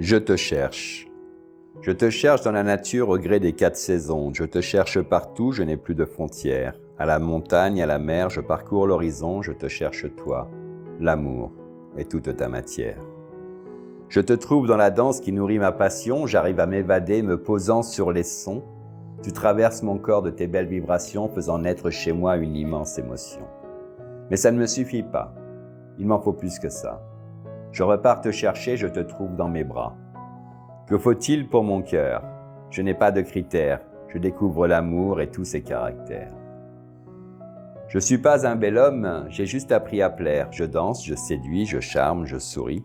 Je te cherche. Je te cherche dans la nature au gré des 4 saisons. Je te cherche partout, je n'ai plus de frontières. À la montagne, à la mer, je parcours l'horizon, je te cherche toi, l'amour et toute ta matière. Je te trouve dans la danse qui nourrit ma passion, j'arrive à m'évader, me posant sur les sons. Tu traverses mon corps de tes belles vibrations, faisant naître chez moi une immense émotion. Mais ça ne me suffit pas, il m'en faut plus que ça. Je repars te chercher, je te trouve dans mes bras. Que faut-il pour mon cœur? Je n'ai pas de critères, je découvre l'amour et tous ses caractères. Je suis pas un bel homme, j'ai juste appris à plaire. Je danse, je séduis, je charme, je souris.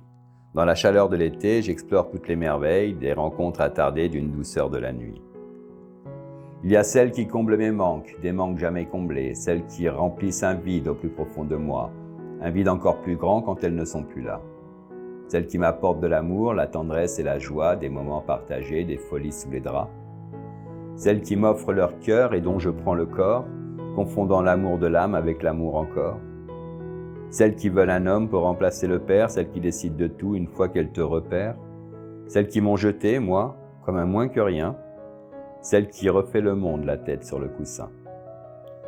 Dans la chaleur de l'été, j'explore toutes les merveilles, des rencontres attardées d'une douceur de la nuit. Il y a celles qui comblent mes manques, des manques jamais comblés, celles qui remplissent un vide au plus profond de moi, un vide encore plus grand quand elles ne sont plus là. Celles qui m'apportent de l'amour, la tendresse et la joie, des moments partagés, des folies sous les draps. Celles qui m'offrent leur cœur et dont je prends le corps, confondant l'amour de l'âme avec l'amour encore. Celles qui veulent un homme pour remplacer le père, celles qui décident de tout une fois qu'elles te repèrent. Celles qui m'ont jeté, moi, comme un moins que rien. Celles qui refait le monde la tête sur le coussin.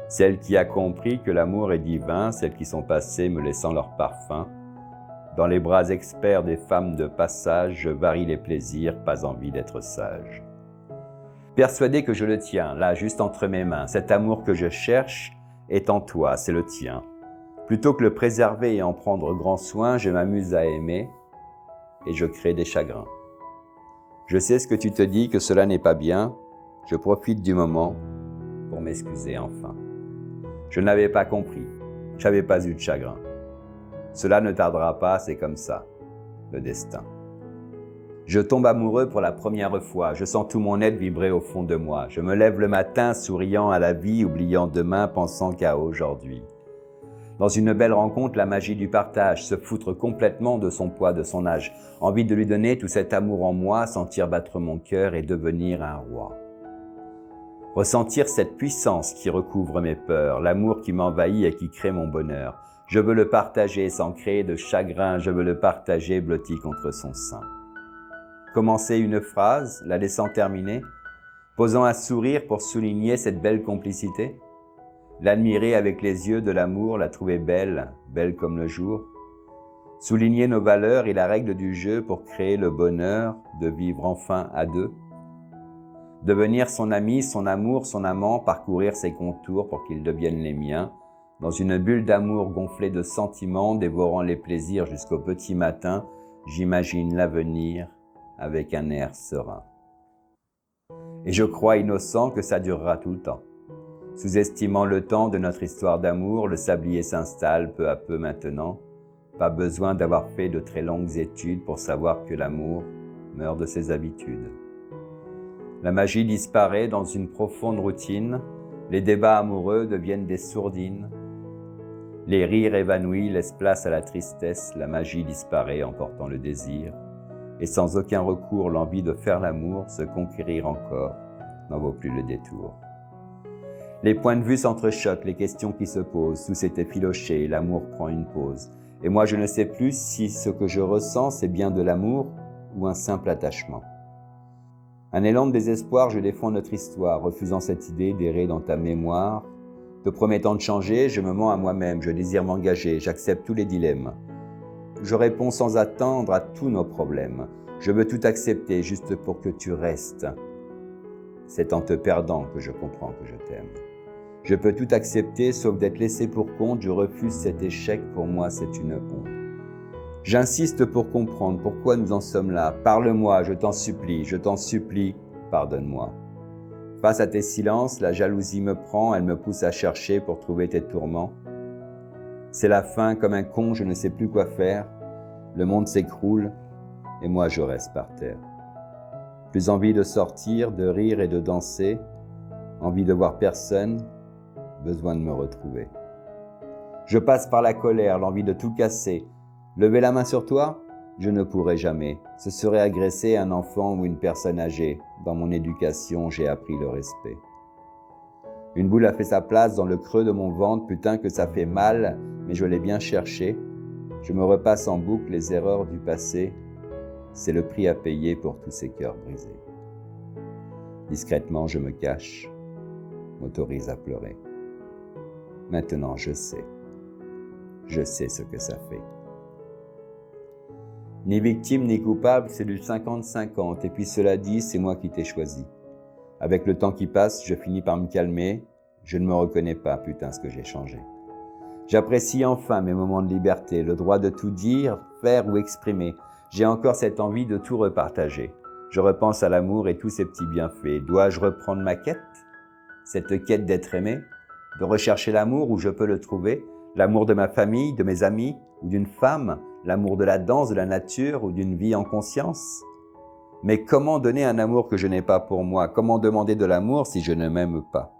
Celles qui a compris que l'amour est divin, celles qui sont passées me laissant leur parfum. Dans les bras experts des femmes de passage, je varie les plaisirs, pas envie d'être sage. Persuadé que je le tiens, là, juste entre mes mains, cet amour que je cherche est en toi, c'est le tien. Plutôt que le préserver et en prendre grand soin, je m'amuse à aimer et je crée des chagrins. Je sais ce que tu te dis, que cela n'est pas bien, je profite du moment pour m'excuser enfin. Je n'avais pas compris, j'avais pas eu de chagrin. Cela ne tardera pas, c'est comme ça, le destin. Je tombe amoureux pour la première fois, je sens tout mon être vibrer au fond de moi. Je me lève le matin souriant à la vie, oubliant demain, pensant qu'à aujourd'hui. Dans une belle rencontre, la magie du partage, se foutre complètement de son poids, de son âge. Envie de lui donner tout cet amour en moi, sentir battre mon cœur et devenir un roi. Ressentir cette puissance qui recouvre mes peurs, l'amour qui m'envahit et qui crée mon bonheur. Je veux le partager sans créer de chagrin, je veux le partager blotti contre son sein. Commencer une phrase, la laissant terminer, posant un sourire pour souligner cette belle complicité. L'admirer avec les yeux de l'amour, la trouver belle, belle comme le jour. Souligner nos valeurs et la règle du jeu pour créer le bonheur de vivre enfin à deux. Devenir son ami, son amour, son amant, parcourir ses contours pour qu'ils deviennent les miens. Dans une bulle d'amour gonflée de sentiments, dévorant les plaisirs jusqu'au petit matin, j'imagine l'avenir avec un air serein. Et je crois innocent que ça durera tout le temps. Sous-estimant le temps de notre histoire d'amour, le sablier s'installe peu à peu maintenant. Pas besoin d'avoir fait de très longues études pour savoir que l'amour meurt de ses habitudes. La magie disparaît dans une profonde routine, les débats amoureux deviennent des sourdines. Les rires évanouis laissent place à la tristesse, la magie disparaît emportant le désir. Et sans aucun recours, l'envie de faire l'amour, se conquérir encore, n'en vaut plus le détour. Les points de vue s'entrechoquent, les questions qui se posent, tout s'est effiloché, l'amour prend une pause. Et moi je ne sais plus si ce que je ressens c'est bien de l'amour ou un simple attachement. Un élan de désespoir, je défends notre histoire, refusant cette idée d'errer dans ta mémoire. Te promettant de changer, je me mens à moi-même, je désire m'engager, j'accepte tous les dilemmes. Je réponds sans attendre à tous nos problèmes. Je veux tout accepter juste pour que tu restes. C'est en te perdant que je comprends que je t'aime. Je peux tout accepter sauf d'être laissé pour compte, je refuse cet échec, pour moi c'est une honte. J'insiste pour comprendre pourquoi nous en sommes là. Parle-moi, je t'en supplie, pardonne-moi. Face à tes silences, la jalousie me prend, elle me pousse à chercher pour trouver tes tourments. C'est la fin, comme un con, je ne sais plus quoi faire. Le monde s'écroule et moi je reste par terre. Plus envie de sortir, de rire et de danser, envie de voir personne, besoin de me retrouver. Je passe par la colère, l'envie de tout casser. Lever la main sur toi? Je ne pourrai jamais. Ce serait agresser un enfant ou une personne âgée. Dans mon éducation, j'ai appris le respect. Une boule a fait sa place dans le creux de mon ventre, putain que ça fait mal, mais je l'ai bien cherché. Je me repasse en boucle les erreurs du passé. c'est le prix à payer pour tous ces cœurs brisés. Discrètement, je me cache, m'autorise à pleurer. Maintenant, je sais ce que ça fait. Ni victime ni coupable, c'est du 50-50, et puis cela dit, c'est moi qui t'ai choisi. Avec le temps qui passe, je finis par me calmer, je ne me reconnais pas, putain, ce que j'ai changé. J'apprécie enfin mes moments de liberté, le droit de tout dire, faire ou exprimer. J'ai encore cette envie de tout repartager. Je repense à l'amour et tous ses petits bienfaits. Dois-je reprendre ma quête? Cette quête d'être aimé? De rechercher l'amour où je peux le trouver? L'amour de ma famille, de mes amis ou d'une femme? L'amour de la danse, de la nature ou d'une vie en conscience? Mais comment donner un amour que je n'ai pas pour moi? Comment demander de l'amour si je ne m'aime pas?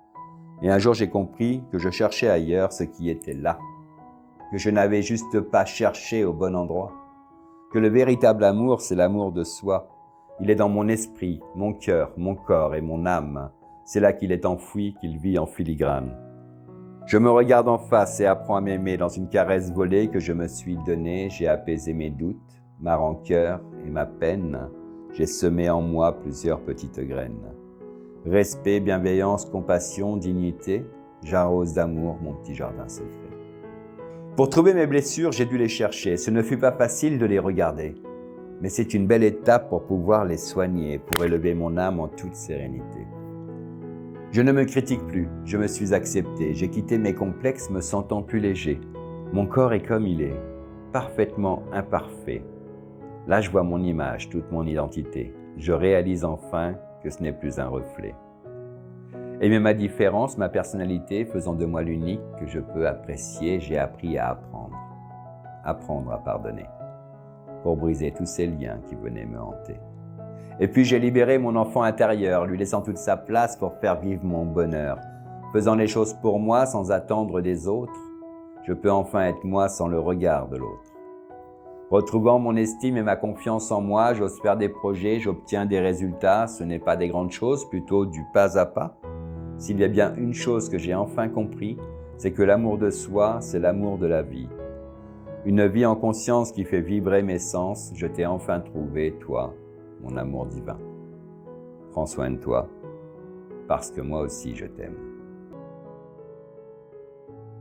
Et un jour j'ai compris que je cherchais ailleurs ce qui était là, que je n'avais juste pas cherché au bon endroit, que le véritable amour c'est l'amour de soi. Il est dans mon esprit, mon cœur, mon corps et mon âme. C'est là qu'il est enfoui, qu'il vit en filigrane. Je me regarde en face et apprends à m'aimer dans une caresse volée que je me suis donnée. J'ai apaisé mes doutes, ma rancœur et ma peine. J'ai semé en moi plusieurs petites graines. Respect, bienveillance, compassion, dignité, j'arrose d'amour mon petit jardin secret. Pour trouver mes blessures, j'ai dû les chercher. Ce ne fut pas facile de les regarder. Mais c'est une belle étape pour pouvoir les soigner, pour élever mon âme en toute sérénité. Je ne me critique plus, je me suis accepté. J'ai quitté mes complexes me sentant plus léger. Mon corps est comme il est, parfaitement imparfait. Là, je vois mon image, toute mon identité. Je réalise enfin que ce n'est plus un reflet. Aimer ma différence, ma personnalité, faisant de moi l'unique que je peux apprécier, j'ai appris à apprendre. Apprendre à pardonner, pour briser tous ces liens qui venaient me hanter. Et puis j'ai libéré mon enfant intérieur, lui laissant toute sa place pour faire vivre mon bonheur. Faisant les choses pour moi sans attendre des autres, je peux enfin être moi sans le regard de l'autre. Retrouvant mon estime et ma confiance en moi, j'ose faire des projets, j'obtiens des résultats. Ce n'est pas des grandes choses, plutôt du pas à pas. S'il y a bien une chose que j'ai enfin compris, c'est que l'amour de soi, c'est l'amour de la vie. Une vie en conscience qui fait vibrer mes sens, je t'ai enfin trouvé, toi, mon amour divin. Prends soin de toi, parce que moi aussi je t'aime.